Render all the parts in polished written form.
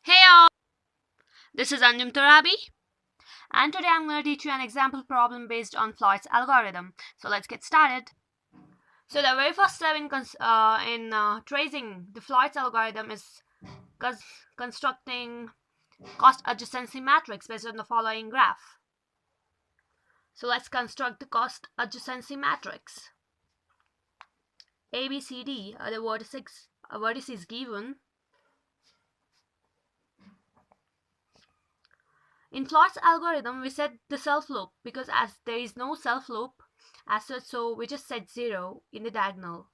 Hey all, this is Anjum Turabi, and today I'm going to teach you an example problem based on Floyd's algorithm. So let's get started. So the very first step in tracing the Floyd's algorithm is constructing cost adjacency matrix based on the following graph. So let's construct the cost adjacency matrix. A, B, C, D are the vertices given. In Floyd's algorithm, we set the self loop because as there is no self loop as such, so we just set 0 in the diagonal.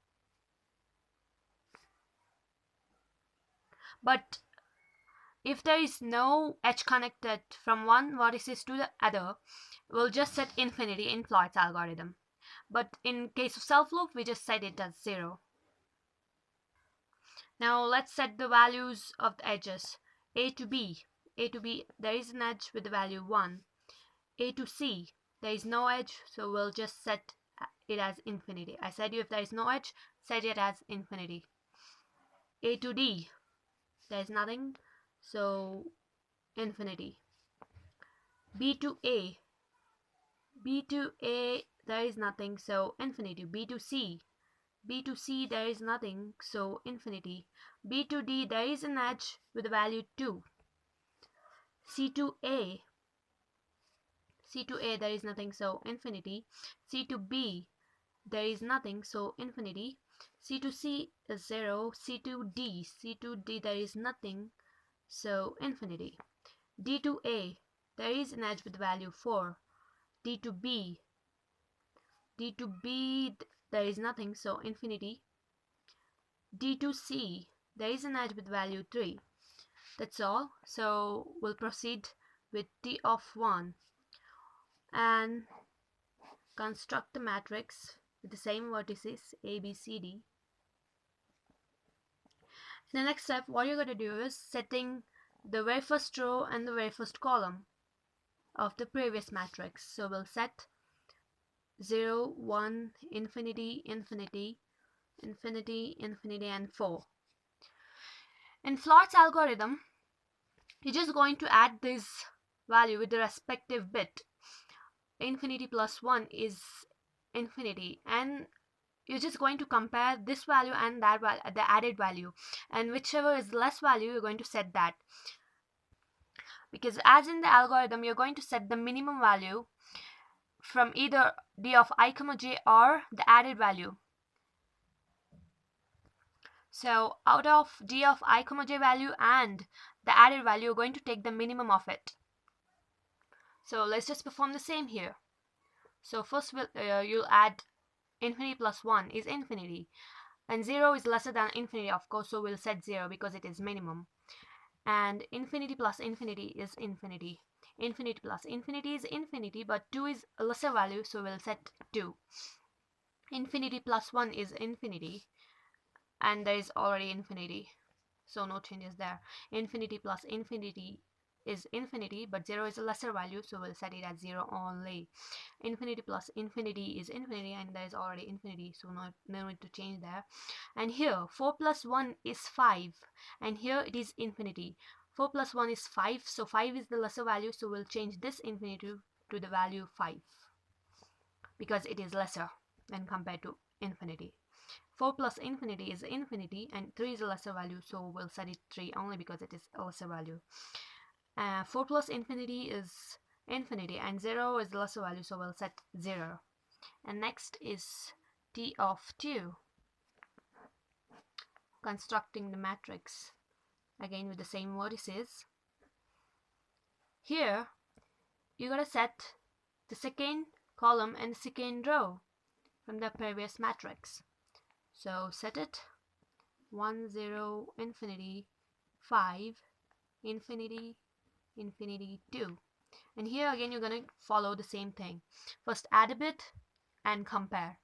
But if there is no edge connected from one vertices to the other, we'll just set infinity in Floyd's algorithm. But in case of self loop, we just set it as 0. Now let's set the values of the edges. A to B. A to B, there is an edge with the value 1. A to C, there is no edge, so we'll just set it as infinity. I said you if there is no edge, set it as infinity. A to D, there is nothing, so infinity. B to A, there is nothing, so infinity. B to C, there is nothing, so infinity. B to D, there is an edge with the value 2. C to A, there is nothing, so infinity. C to B, there is nothing, so infinity. C to C is 0. C to D, there is nothing, so infinity. D to A, there is an edge with value 4. D to B, there is nothing, so infinity. D to C, there is an edge with value 3. That's all. So we'll proceed with T of 1 and construct the matrix with the same vertices A, B, C, D. In the next step, what you're going to do is setting the very first row and the very first column of the previous matrix. So we'll set 0, 1, infinity, infinity, infinity, infinity, and 4. In Floyd's algorithm, you're just going to add this value with the respective bit. Infinity plus 1 is infinity, and you're just going to compare this value and that the added value, and whichever is less value you're going to set that, because as in the algorithm you're going to set the minimum value from either d of I comma j or the added value. So out of d of I comma j value and the added value, you're going to take the minimum of it. So let's just perform the same here. So first you'll add infinity plus 1 is infinity, and 0 is lesser than infinity, of course, so we'll set 0 because it is minimum. And infinity plus infinity is infinity. Infinity plus infinity is infinity, but 2 is a lesser value, so we'll set 2. Infinity plus 1 is infinity, and there is already infinity, so no changes there. Infinity plus infinity is infinity, but 0 is a lesser value, so we'll set it at 0 only. Infinity plus infinity is infinity, and there is already infinity, so no need to change there. And here 4 plus 1 is 5, and here it is infinity. 4 plus 1 is 5, so 5 is the lesser value, so we'll change this infinity to the value 5 because it is lesser when compared to infinity. 4 plus infinity is infinity, and 3 is a lesser value, so we'll set it 3 only because it is a lesser value. 4 plus infinity is infinity, and 0 is the lesser value, so we'll set 0. And next is T of 2, constructing the matrix again with the same vertices. Here you gotta set the second column and the second row from the previous matrix. So set it 1, 0, infinity, 5, infinity, infinity, 2. And here again you're going to follow the same thing. First add a bit and compare.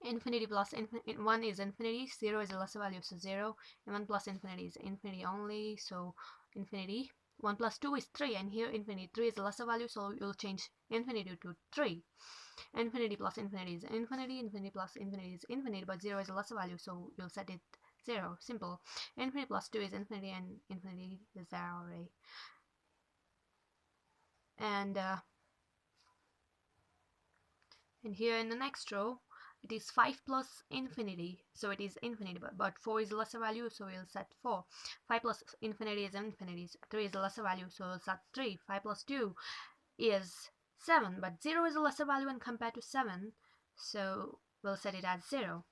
Infinity plus 1 is infinity, 0 is a lesser value, so 0, and 1 plus infinity is infinity only, so infinity. 1 plus 2 is 3, and here infinity, 3 is a lesser value, so you'll change infinity to 3. Infinity plus infinity is infinity, infinity plus infinity is infinity, but 0 is a lesser value, so you'll set it 0. Simple. Infinity plus 2 is infinity, and infinity is there already. And here in the next row, it is 5 plus infinity, so it is infinity, but 4 is the lesser value, so we'll set 4. 5 plus infinity is infinity, so 3 is the lesser value, so we'll set 3. 5 plus 2 is 7, but 0 is a lesser value when compared to 7, so we'll set it as 0,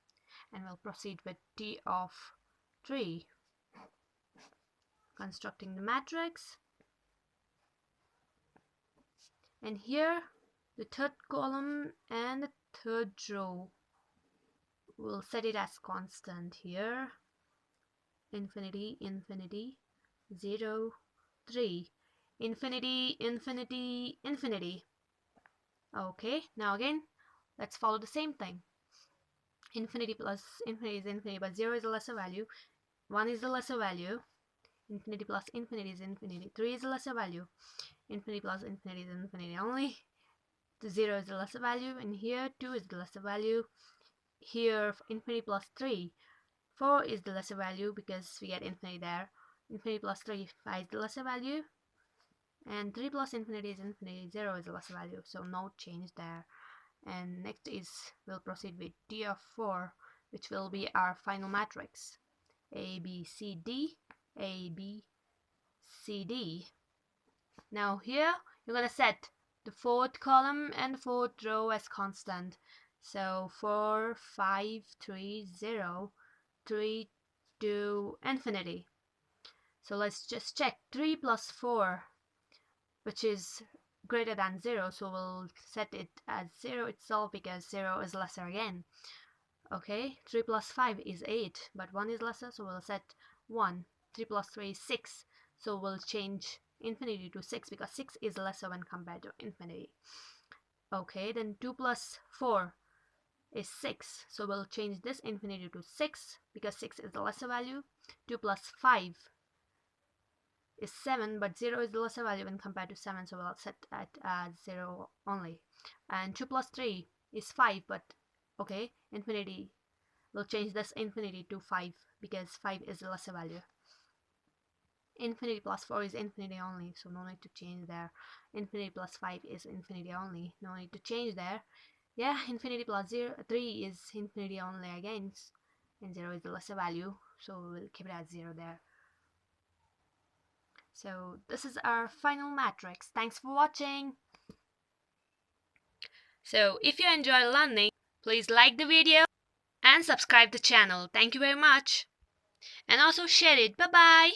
and we'll proceed with D of 3. Constructing the matrix, and here the third column and the third row, we'll set it as constant here. Infinity, infinity, 0, 3, infinity, infinity, infinity. Okay, now again, let's follow the same thing. Infinity plus infinity is infinity, but 0 is the lesser value. 1 is the lesser value. Infinity plus infinity is infinity. 3 is the lesser value. Infinity plus infinity is infinity only. The 0 is the lesser value, and here 2 is the lesser value. Here infinity plus 3, 4 is the lesser value because we get infinity there. Infinity plus 3, 5 is the lesser value. And 3 plus infinity is infinity, 0 is the lesser value, so no change there. And next is, we'll proceed with D of 4, which will be our final matrix. A, B, C, D, A, B, C, D. Now here, you're going to set the fourth column and the fourth row as constant. So 4, 5, 3, 0, 3, 2, infinity. So let's just check 3 plus 4, which is greater than 0, so we'll set it as 0 itself because 0 is lesser again. Okay, 3 plus 5 is 8, but 1 is lesser, so we'll set 1. 3 plus 3 is 6, so we'll change infinity to 6 because 6 is lesser when compared to infinity. Okay, then 2 plus 4 is 6, so we'll change this infinity to 6 because 6 is the lesser value. 2 plus 5 is 7, but 0 is the lesser value when compared to 7, so we'll set that as 0 only. And 2 plus 3 is 5, but okay, infinity, we'll change this infinity to 5 because 5 is the lesser value. Infinity plus 4 is infinity only, so no need to change there. Infinity plus 5 is infinity only, no need to change there. Yeah, infinity plus 3 is infinity only again, and 0 is the lesser value, so we'll keep it as 0 there. So this is our final matrix. Thanks for watching. So if you enjoy learning, please like the video and subscribe the channel. Thank you very much. And also share it. Bye bye.